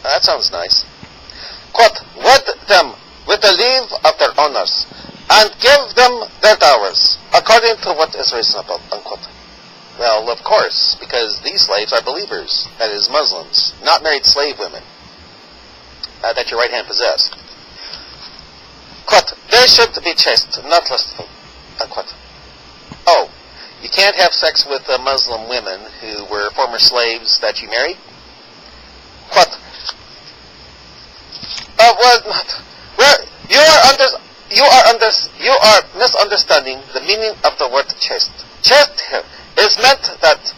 That sounds nice. Quote, wed them with the leave of their owners, and give them their dowries, according to what is reasonable, unquote. Well, of course, because these slaves are believers, that is, Muslims, not married slave women, that your right hand possessed. Quote, they should be chaste, not lustful, unquote. Oh, you can't have sex with Muslim women who were former slaves that you married? Quote, you are misunderstanding the meaning of the word chaste. Chaste here is meant that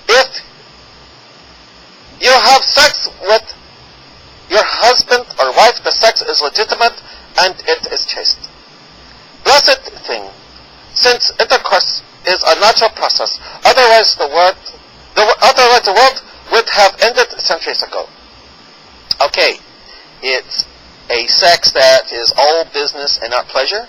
if you have sex with your husband or wife, the sex is legitimate and it is chaste. Blessed thing, since intercourse is a natural process, otherwise the world would have ended centuries ago. Okay, it's a sex that is all business and not pleasure.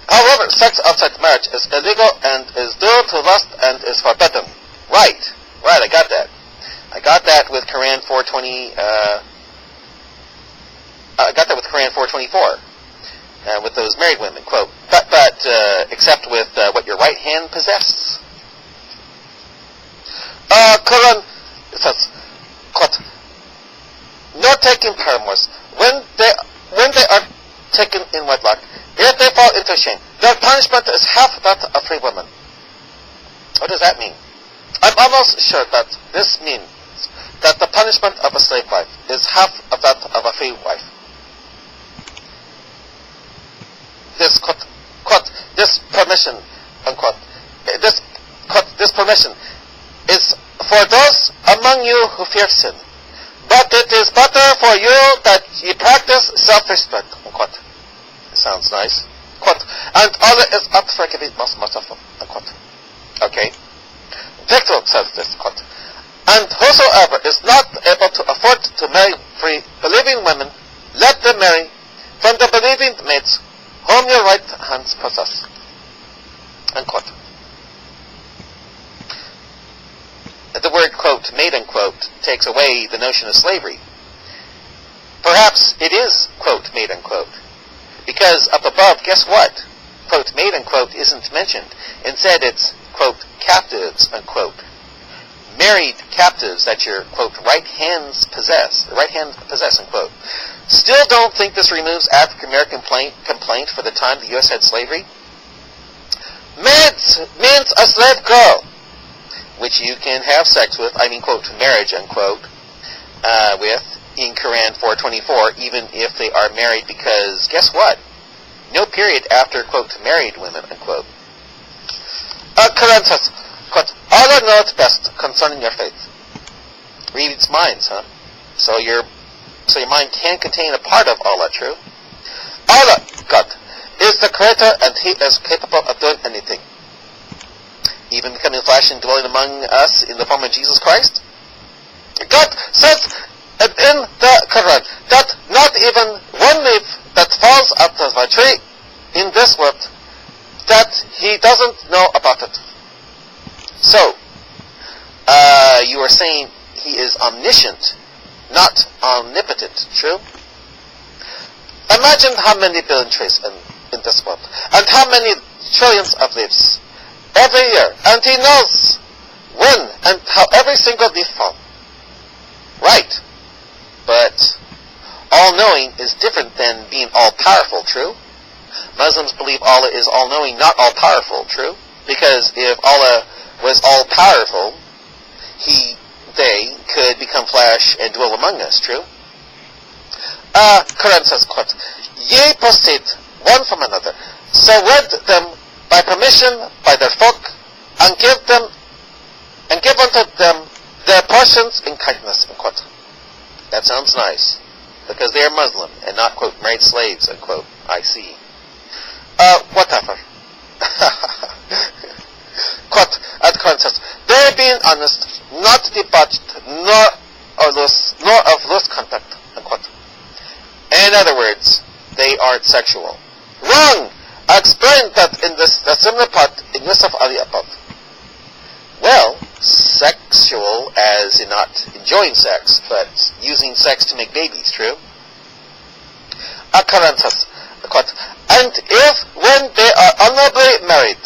However, sex outside marriage is illegal and is due to lust and is forbidden. Right, I got that. I got that with Qur'an 420. I got that with Qur'an 424, with those married women. Quote, but except with what your right hand possesses. Qur'an says, quote, no taking paramours when they are taken in wedlock. If they fall into shame, their punishment is half that of free women. What does that mean? I'm almost sure that this means that the punishment of a slave wife is half of that of a free wife. This quote, this permission, unquote, this permission is for those among you who fear sin. But it is better for you that ye practice self-restraint, unquote. It sounds nice. Quote, and Allah is not forgiving, most merciful, unquote. Okay. Victor says this, quote, and whosoever is not able to afford to marry free believing women, let them marry from the believing maids whom your right hands possess, unquote. The word, quote, maid, unquote, takes away the notion of slavery. Perhaps it is, quote, maid, unquote, because up above, guess what? Quote, maid, unquote, isn't mentioned. Instead, it's, quote, captives, unquote. Married captives that your, quote, right hand possess, unquote. Still don't think this removes African-American complaint for the time the U.S. had slavery? Maids means a slave girl, which you can have sex with, quote, marriage, unquote, with, in Qur'an 424, even if they are married, because, guess what? No period after, quote, married women, unquote. Qur'an says, quote, Allah knows best concerning your faith. Reads minds, huh? So your mind can contain a part of Allah, true? Allah, God, is the creator and He is capable of doing anything. Even becoming flesh and dwelling among us in the form of Jesus Christ? God says in the Quran that not even one leaf that falls out of a tree in this world, that He doesn't know about it. So, you are saying He is omniscient, not omnipotent, true? Imagine how many billion trees in this world, and how many trillions of leaves every year, and He knows when and how every single leaf falls. Right. But all-knowing is different than being all-powerful, true? Muslims believe Allah is all-knowing, not all-powerful, true? Because if Allah was all-powerful, they could become flesh and dwell among us, true? Quran says, quote, ye proceed one from another, so wed them by permission by their folk, and give unto them their portions in kindness, unquote. That sounds nice, because they are Muslim and not, quote, married slaves, unquote. I see. Whatever. Quote, the Quran says, they being honest, not debauched, nor of loose conduct, unquote. In other words, they aren't sexual. Wrong! I explained that in the similar part in Yusuf Ali above. Well, sexual as in not enjoying sex, but using sex to make babies, true? Qur'an says, quote, and if when they are honorably married,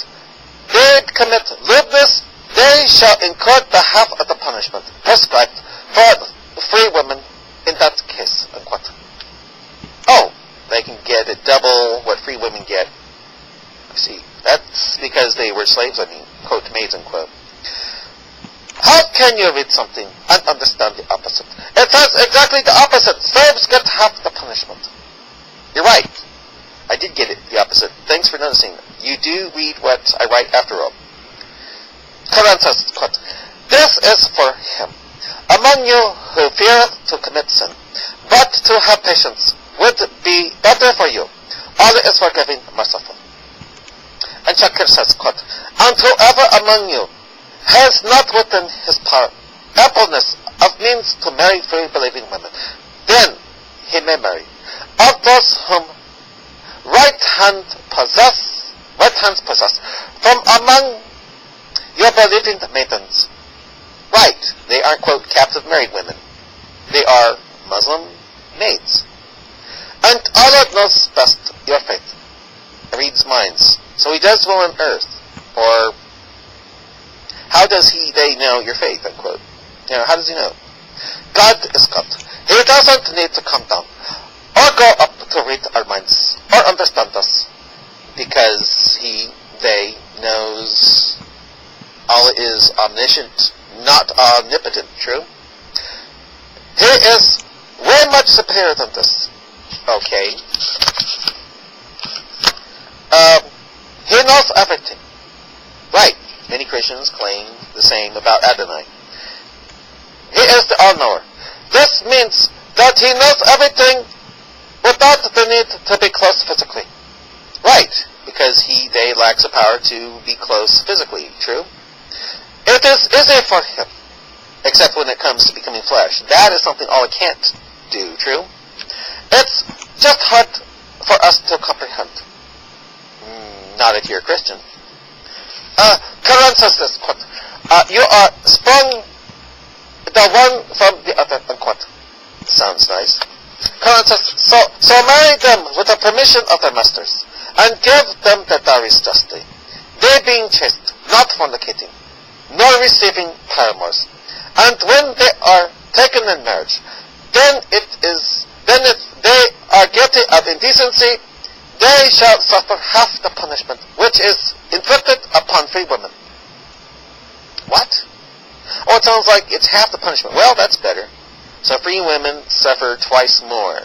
they commit lewdness, they shall incur the half of the punishment prescribed for free women in that case, unquote. Oh, they can get a double what free women get. See, that's because they were slaves, quote, maids, unquote. How can you read something and understand the opposite? It says exactly the opposite. Slaves get half the punishment. You're right. I did get it, the opposite. Thanks for noticing. You do read what I write after all. Qur'an says, quote, this is for him among you who fear to commit sin, but to have patience would be better for you. Allah is forgiving, merciful. And Shakir says, quote, and whoever among you has not within his power ampleness of means to marry free believing women, then he may marry. Of those whom right hands possess from among your believing maidens. Right, they aren't, quote, captive married women. They are Muslim maids. And Allah knows best your faith, reads minds. So He does will on earth. Or, how does they know your faith, unquote? You know, how does He know? God is God. He doesn't need to come down or go up to read our minds or understand us, because they knows Allah is omniscient, not omnipotent, true? He is way much superior than this. Okay. He knows everything. Right. Many Christians claim the same about Adonai. He is the all-knower. This means that He knows everything without the need to be close physically. Right. Because they lacks the power to be close physically, true? It is easy for Him, except when it comes to becoming flesh. That is something Allah can't do, true? It's just hard for us to comprehend. Not if you're a Christian. Qur'an says this, quote, you are sprung the one from the other, unquote. Sounds nice. Qur'an says, so marry them with the permission of their masters, and give them their dowries justly, they being chaste, not fornicating, nor receiving paramours. And when they are taken in marriage, then if they are guilty of indecency, they shall suffer half the punishment which is inflicted upon free women. What? Oh, it sounds like it's half the punishment. Well, that's better. So free women suffer twice more.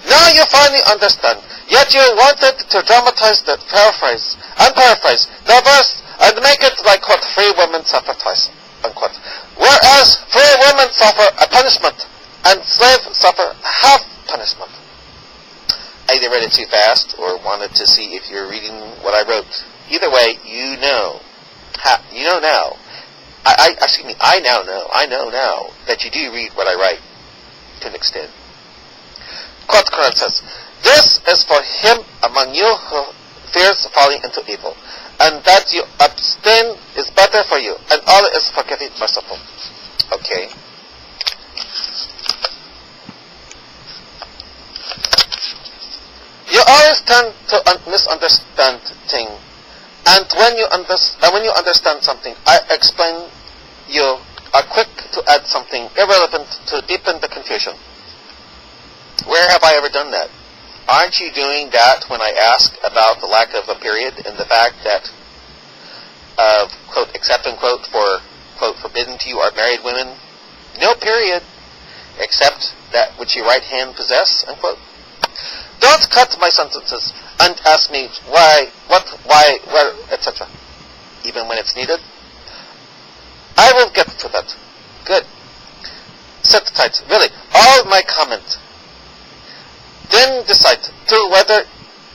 Now you finally understand. Yet you wanted to dramatize the paraphrase the verse and make it like, quote, free women suffer twice, unquote. Whereas free women suffer a punishment and slaves suffer half punishment. I either read it too fast or wanted to see if you're reading what I wrote. Either way, you know now. I know now that you do read what I write to an extent. Quote, Qur'an says, this is for him among you who fears falling into evil, and that you abstain is better for you, and Allah is forgiving, merciful. Okay. You always tend to misunderstand things, and when you understand something, I explain, you are quick to add something irrelevant to deepen the confusion. Where have I ever done that? Aren't you doing that when I ask about the lack of a period and the fact that, quote, except, unquote, for, quote, forbidden to you are married women? No period, except that which your right hand possess, unquote. Don't cut my sentences and ask me why, what, why, where, etc. Even when it's needed. I will get to that. Good. Sit tight. Really, all my comment. Then decide to whether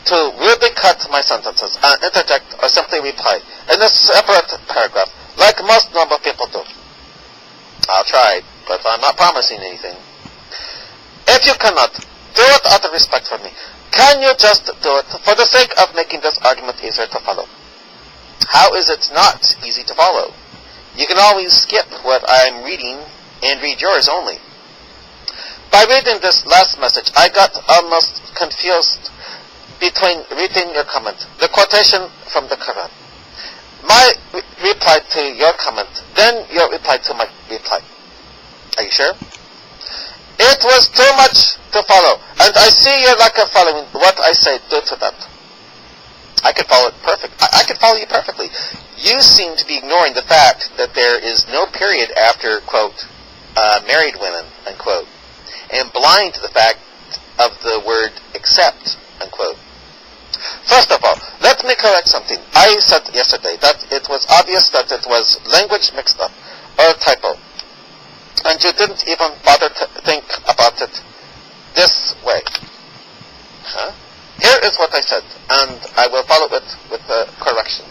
to really cut my sentences and interject or simply reply in a separate paragraph, like most normal people do. I'll try, but I'm not promising anything. If you cannot, do it out of respect for me. Can you just do it for the sake of making this argument easier to follow? How is it not easy to follow? You can always skip what I'm reading and read yours only. By reading this last message, I got almost confused between reading your comment, the quotation from the Qur'an, my reply to your comment, then your reply to my reply. Are you sure? It was too much to follow, and I see your lack of following what I say due to that. I could follow it I could follow you perfectly. You seem to be ignoring the fact that there is no period after, quote, married women, unquote, and blind to the fact of the word except, unquote. First of all, let me correct something. I said yesterday that it was obvious that it was language mixed up, or typo, and you didn't even bother to think about it this way. Here is what I said, and I will follow it with the correction.